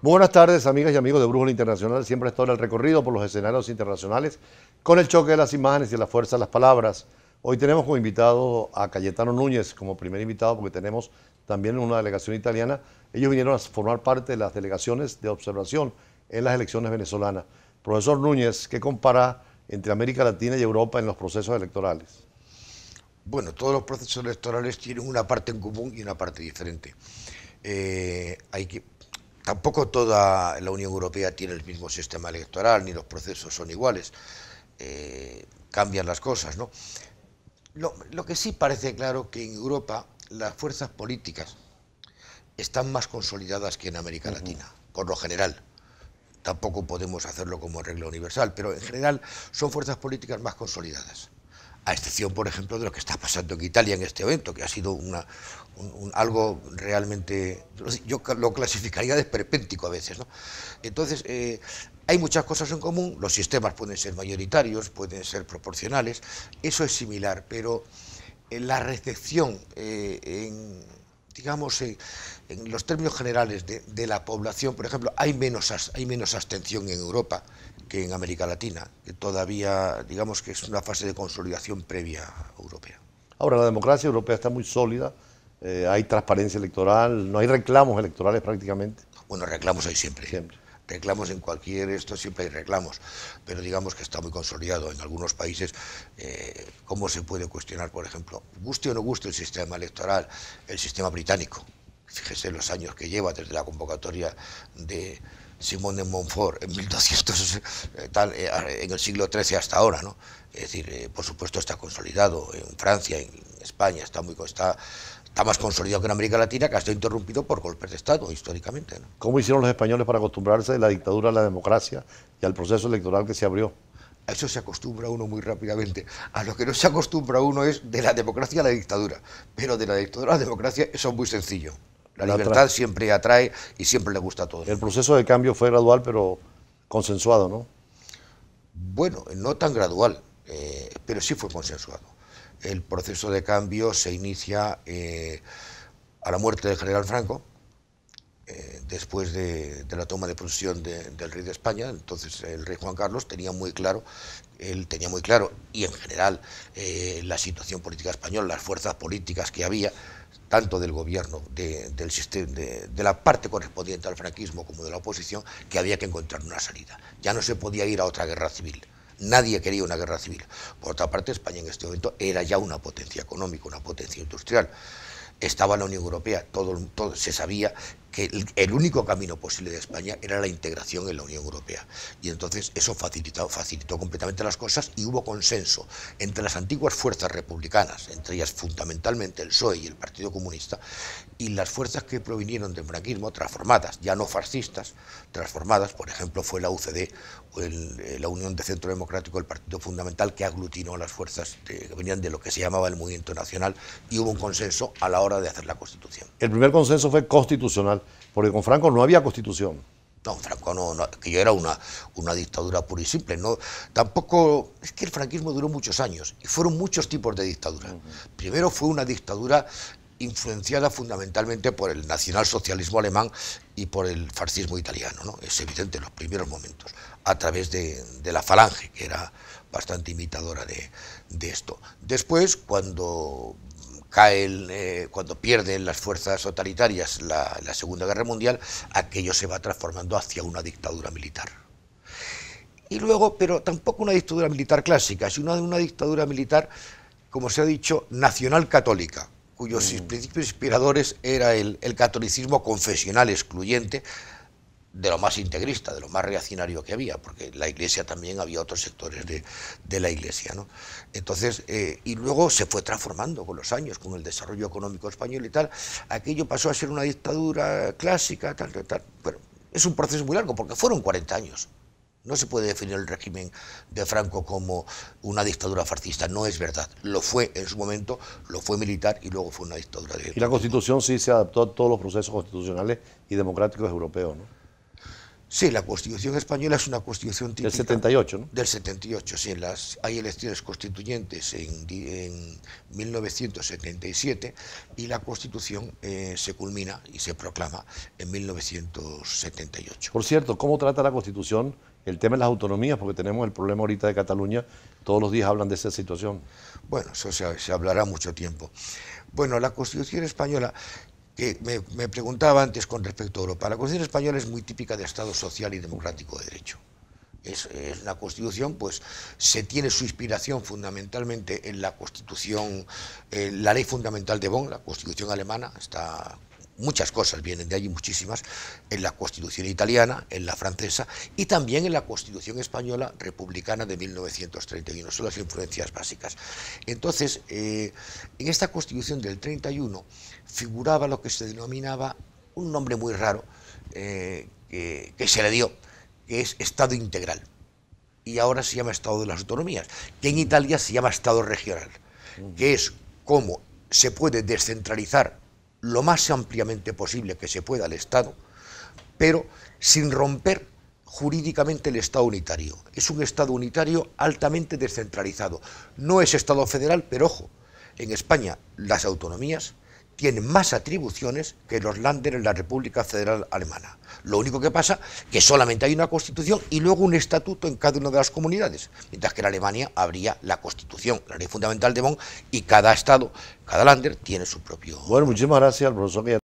Muy buenas tardes, amigas y amigos de Brújula Internacional. Siempre estoy en el recorrido por los escenarios internacionales con el choque de las imágenes y la fuerza de las palabras. Hoy tenemos como invitado a Cayetano Núñez como primer invitado porque tenemos también una delegación italiana. Ellos vinieron a formar parte de las delegaciones de observación en las elecciones venezolanas. Profesor Núñez, ¿qué compara entre América Latina y Europa en los procesos electorales? Bueno, todos los procesos electorales tienen una parte en común y una parte diferente. Hay que, Tampoco toda la Unión Europea tiene el mismo sistema electoral, ni los procesos son iguales. Cambian las cosas, ¿no? Lo que sí parece claro que en Europa las fuerzas políticas están más consolidadas que en América Latina, por lo general. Tampoco podemos hacerlo como regla universal, pero en general son fuerzas políticas más consolidadas. A excepción, por ejemplo, de lo que está pasando en Italia en este evento, que ha sido algo realmente, yo lo clasificaría de esperpéntico a veces, ¿no? Entonces, hay muchas cosas en común, los sistemas pueden ser mayoritarios, pueden ser proporcionales, eso es similar, pero la recepción digamos, en los términos generales de la población, por ejemplo, hay menos abstención en Europa que en América Latina, que todavía, digamos, que es una fase de consolidación previa europea. Ahora, la democracia europea está muy sólida, hay transparencia electoral, no hay reclamos electorales prácticamente. Bueno, reclamos hay siempre. Siempre. Reclamos en cualquier esto, siempre hay reclamos, pero digamos que está muy consolidado. En algunos países, ¿cómo se puede cuestionar, por ejemplo, guste o no guste el sistema electoral, el sistema británico? Fíjese los años que lleva desde la convocatoria de Simón de Montfort en 1200, en el siglo XIII hasta ahora, ¿no? Es decir, por supuesto está consolidado en Francia, en España, está más consolidado que en América Latina, que ha estado interrumpido por golpes de Estado históricamente, ¿no? ¿Cómo hicieron los españoles para acostumbrarse de la dictadura a la democracia y al proceso electoral que se abrió? A eso se acostumbra uno muy rápidamente. A lo que no se acostumbra uno es de la democracia a la dictadura. Pero de la dictadura a la democracia eso es muy sencillo. La libertad siempre atrae y siempre le gusta a todos. El proceso de cambio fue gradual, pero consensuado, ¿no? Bueno, no tan gradual, pero sí fue consensuado. El proceso de cambio se inicia a la muerte del general Franco, después de la toma de posesión del rey de España. Entonces el rey Juan Carlos él tenía muy claro, y en general la situación política española, las fuerzas políticas que había, tanto del gobierno, del sistema, de la parte correspondiente al franquismo como de la oposición, que había que encontrar una salida. Ya no se podía ir a otra guerra civil. Nadie quería una guerra civil. Por otra parte, España en este momento era ya una potencia económica, una potencia industrial. Estaba la Unión Europea, se sabía que el único camino posible de España era la integración en la Unión Europea. Y entonces eso facilitó completamente las cosas y hubo consenso entre las antiguas fuerzas republicanas, entre ellas fundamentalmente el PSOE y el Partido Comunista, y las fuerzas que provinieron del franquismo, transformadas, ya no fascistas, transformadas, por ejemplo, fue la UCD, o la Unión de Centro Democrático, el Partido Fundamental, que aglutinó las fuerzas que venían de lo que se llamaba el Movimiento Nacional, y hubo un consenso a la hora de hacer la Constitución. El primer consenso fue constitucional, porque con Franco no había Constitución. No, Franco que yo era una dictadura pura y simple. No, tampoco, es que el franquismo duró muchos años y fueron muchos tipos de dictadura. Primero fue una dictadura influenciada fundamentalmente por el nacionalsocialismo alemán y por el fascismo italiano, ¿no? Es evidente en los primeros momentos, a través de la Falange, que era bastante imitadora de esto. Después, cuando pierden las fuerzas totalitarias la Segunda Guerra Mundial, aquello se va transformando hacia una dictadura militar. Y luego, pero tampoco una dictadura militar clásica, sino una dictadura militar, como se ha dicho, nacional católica, cuyos principios inspiradores era el catolicismo confesional excluyente, de lo más integrista, de lo más reaccionario que había, porque en la Iglesia también había otros sectores de la Iglesia, ¿no? Entonces, y luego se fue transformando con los años, con el desarrollo económico español y tal, aquello pasó a ser una dictadura clásica, tal. Pero es un proceso muy largo, porque fueron 40 años. No se puede definir el régimen de Franco como una dictadura fascista, no es verdad. Lo fue en su momento, lo fue militar y luego fue una dictadura de... Y la Constitución sí se adaptó a todos los procesos constitucionales y democráticos europeos, ¿no? Sí, la Constitución española es una constitución típica. Del 78, ¿no? Del 78, sí. Hay elecciones constituyentes en 1977 y la Constitución se culmina y se proclama en 1978. Por cierto, ¿cómo trata la Constitución el tema de las autonomías? Porque tenemos el problema ahorita de Cataluña, todos los días hablan de esa situación. Bueno, eso se hablará mucho tiempo. Bueno, la Constitución española, que me preguntaba antes con respecto a Europa, la Constitución española es muy típica de Estado social y democrático de derecho. Es una Constitución, pues se tiene su inspiración fundamentalmente en la Constitución, la Ley Fundamental de Bonn, la Constitución alemana, muchas cosas vienen de allí, muchísimas, en la Constitución italiana, en la francesa y también en la Constitución española republicana de 1931, son las influencias básicas. Entonces, en esta Constitución del 31 figuraba lo que se denominaba un nombre muy raro que se le dio, que es Estado integral, y ahora se llama Estado de las Autonomías, que en Italia se llama Estado regional, que es cómo se puede descentralizar lo más ampliamente posible que se pueda el Estado, pero sin romper jurídicamente el Estado unitario. Es un Estado unitario altamente descentralizado. No es Estado federal, pero ojo, en España las autonomías tienen más atribuciones que los Länder en la República Federal Alemana. Lo único que pasa es que solamente hay una Constitución y luego un estatuto en cada una de las comunidades, mientras que en Alemania habría la Constitución, la Ley Fundamental de Bonn, y cada Estado, cada Länder tiene su propio... Bueno, muchísimas gracias al profesor